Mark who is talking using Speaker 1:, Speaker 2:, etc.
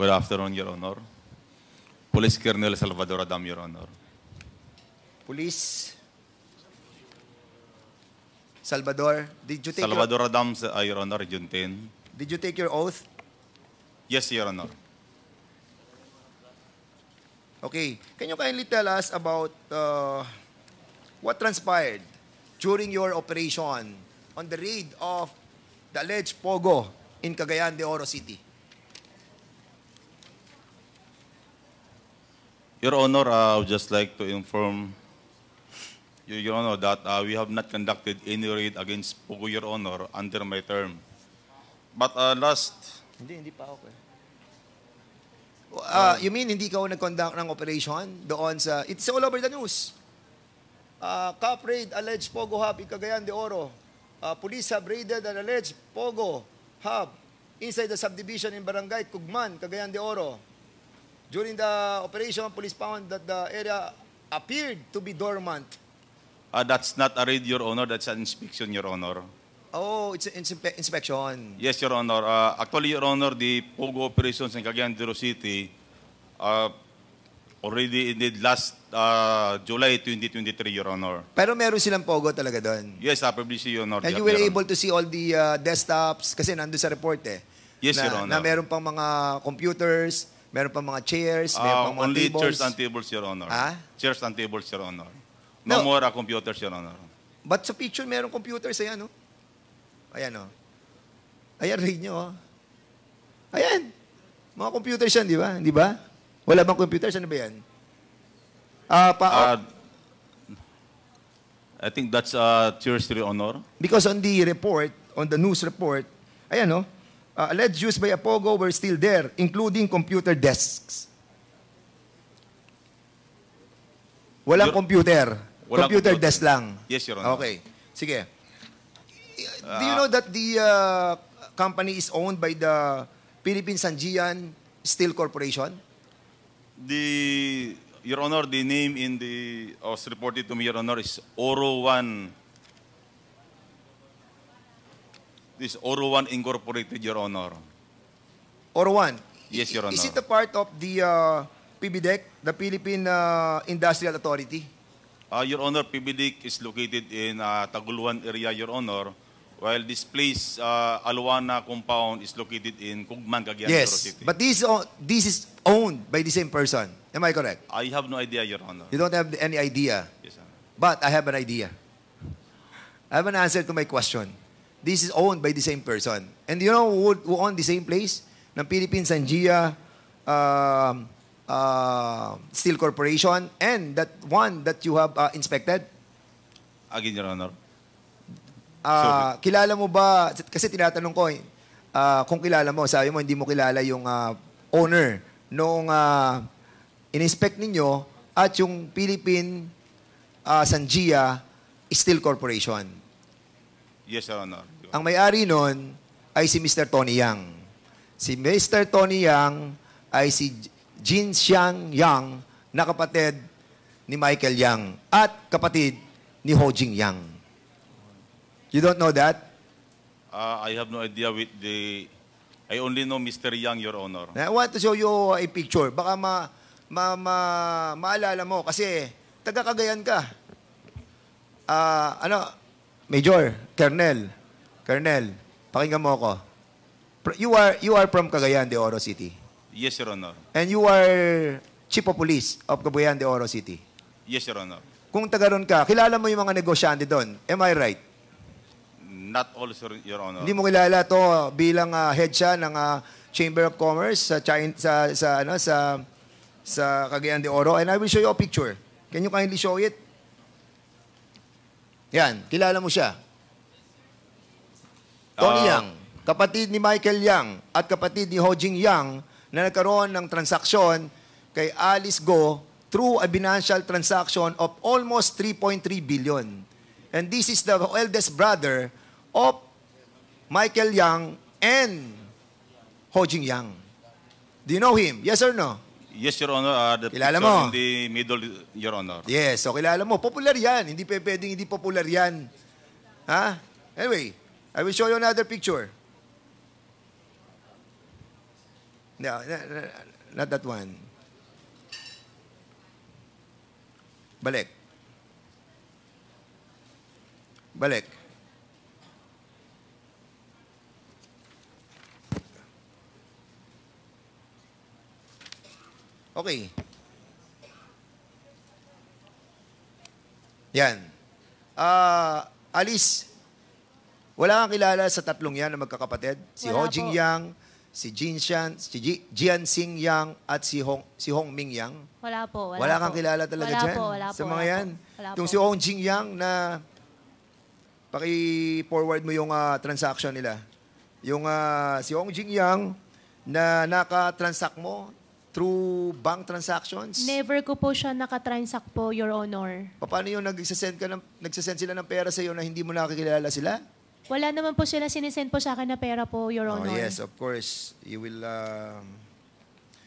Speaker 1: Good afternoon, Your Honor. Police Colonel Salvador Adam, Your Honor.
Speaker 2: Police Salvador, did you take
Speaker 1: Salvador Adam, Your Honor, Region 10.
Speaker 2: did you take your oath?
Speaker 1: Yes, Your Honor.
Speaker 2: Okay. Can you kindly tell us about what transpired during your operation on the raid of the alleged Pogo in Cagayan de Oro City?
Speaker 1: Your Honor, I would just like to inform you, Your Honor, that we have not conducted any raid against Pogo, Your Honor, under my term. But
Speaker 2: Hindi pa ako you mean hindi ka nag-conduct ng operation doon sa... It's all over the news. Cop raid, alleged Pogo hub in Cagayan de Oro. Police have raided an alleged Pogo hub inside the subdivision in Barangay Cugman, Cagayan de Oro. During the operation, police found that the area appeared to be dormant.
Speaker 1: that's not a raid, Your Honor. That's an inspection, Your Honor.
Speaker 2: Oh, it's an inspection.
Speaker 1: Yes, Your Honor. Actually, Your Honor, the Pogo operations in Cagayan de Oro City already ended last July 2023, Your Honor.
Speaker 2: Pero meron silang Pogo talaga doon.
Speaker 1: Yes, publicly, Your Honor.
Speaker 2: And you were able to see all the desktops kasi nandun sa report eh.
Speaker 1: Yes,
Speaker 2: na,
Speaker 1: Your Honor.
Speaker 2: Na meron pang mga computers, meron pang mga chairs, meron pang mga
Speaker 1: only
Speaker 2: tables.
Speaker 1: chairs and tables, Your Honor.
Speaker 2: Ah?
Speaker 1: Chairs and tables, Your Honor.
Speaker 2: No.
Speaker 1: No more computers, Your Honor.
Speaker 2: But sa picture, meron computers. Ayan, no? Ayan, no? Ayan, read nyo, oh. Ayan. Mga computers yan, di ba? Di ba? Wala bang computers? Ano ba yan?
Speaker 1: I think that's chairs, Your Honor.
Speaker 2: Because on the report, on the news report, ayan, no? Alleged use by a Pogo were still there, including computer desks. Walang computer.
Speaker 1: Walang
Speaker 2: Computer
Speaker 1: computer.
Speaker 2: desk lang.
Speaker 1: Yes, Your Honor.
Speaker 2: Okay. Sige. Do you know that the company is owned by the Philippine Sangian Steel Corporation?
Speaker 1: Your Honor, the name in the was reported to me, Your Honor, is Oro One. This Oro One Incorporated, Your Honor.
Speaker 2: Or one?
Speaker 1: Yes, Your Honor.
Speaker 2: Is it a part of the PBDEC, the Philippine Industrial Authority?
Speaker 1: Your Honor, PBDIC is located in Taguluan area, Your Honor, while this place, Aluana compound, is located in Cugman, Cagayan de Oro
Speaker 2: Yes,
Speaker 1: City.
Speaker 2: but this is owned by the same person. Am I correct?
Speaker 1: I have no idea, Your Honor.
Speaker 2: You don't have any idea.
Speaker 1: Yes, sir.
Speaker 2: But I have an idea. I have an answer to my question. This is owned by the same person. And you know who owned the same place? Ng Philippine Sangia Steel Corporation and that one that you have inspected?
Speaker 1: Again, Your Honor.
Speaker 2: Kilala mo ba, kasi tinatanong ko kung kilala mo, sabi mo hindi mo kilala yung owner nung in-inspect ninyo at yung Philippine Sangia Steel Corporation.
Speaker 1: Yes, Your Honor.
Speaker 2: Ang may-ari nun ay si Mr. Tony Yang. Si Mr. Tony Yang ay si Jin Xiang Yang na kapatid ni Michael Yang at kapatid ni Ho Jing Yang. You don't know that?
Speaker 1: I have no idea I only know Mr. Yang, Your Honor.
Speaker 2: I want to show you a picture. Baka maalala mo kasi taga Cagayan ka. Major, Colonel, pakinggan mo ako. You are from Cagayan de Oro City.
Speaker 1: Yes, Your Honor.
Speaker 2: And you are Chief of Police of Cagayan de Oro City.
Speaker 1: Yes, Your Honor.
Speaker 2: Kung taga ron ka, kilala mo yung mga negosyante doon. Am I right?
Speaker 1: Not all, sir, Your Honor.
Speaker 2: Hindi mo kilala to bilang head siya ng Chamber of Commerce sa Cagayan de Oro. And I will show you a picture. Can you kindly show it? Yan, kilala mo siya. Tony Yang, kapatid ni Michael Yang at kapatid ni Ho Jing Yang na nagkaroon ng transaksyon kay Alice Go through a financial transaction of almost 3.3 billion. And this is the eldest brother of Michael Yang and Ho Jing Yang. Do you know him? Yes or no?
Speaker 1: Yes, Your Honor. The
Speaker 2: Kilala
Speaker 1: picture
Speaker 2: mo?
Speaker 1: in the middle, Your Honor.
Speaker 2: Yes, so kilala mo. Popular yan. Hindi pwedeng hindi popular yan. Ha? Anyway, I will show you another picture. No, not that one. Balik. Balik. Okay. Yan. Alice, wala kang kilala sa tatlong yan na magkakapatid? Si Ho
Speaker 3: Wala
Speaker 2: Jing
Speaker 3: po.
Speaker 2: Yang, si Jian Xing Yang, at si Hong Ming Yang?
Speaker 3: Wala po.
Speaker 2: Wala
Speaker 3: po.
Speaker 2: kang kilala talaga
Speaker 3: wala
Speaker 2: dyan?
Speaker 3: Po, wala
Speaker 2: sa
Speaker 3: po,
Speaker 2: mga
Speaker 3: wala
Speaker 2: yan?
Speaker 3: Po. Wala
Speaker 2: Yung
Speaker 3: po.
Speaker 2: si Hong Jing Yang na paki-forward mo yung transaction nila. Yung si Hong Jing Yang na naka-transact mo through bank transactions?
Speaker 3: Never ko po siya nakatransact po, Your Honor.
Speaker 2: Paano yung nagsasend sila ng pera sa iyo na hindi mo nakikilala sila?
Speaker 3: Wala naman po sila sinisend po sa akin na pera po, Your
Speaker 2: Oh,
Speaker 3: Honor.
Speaker 2: yes, of course. You will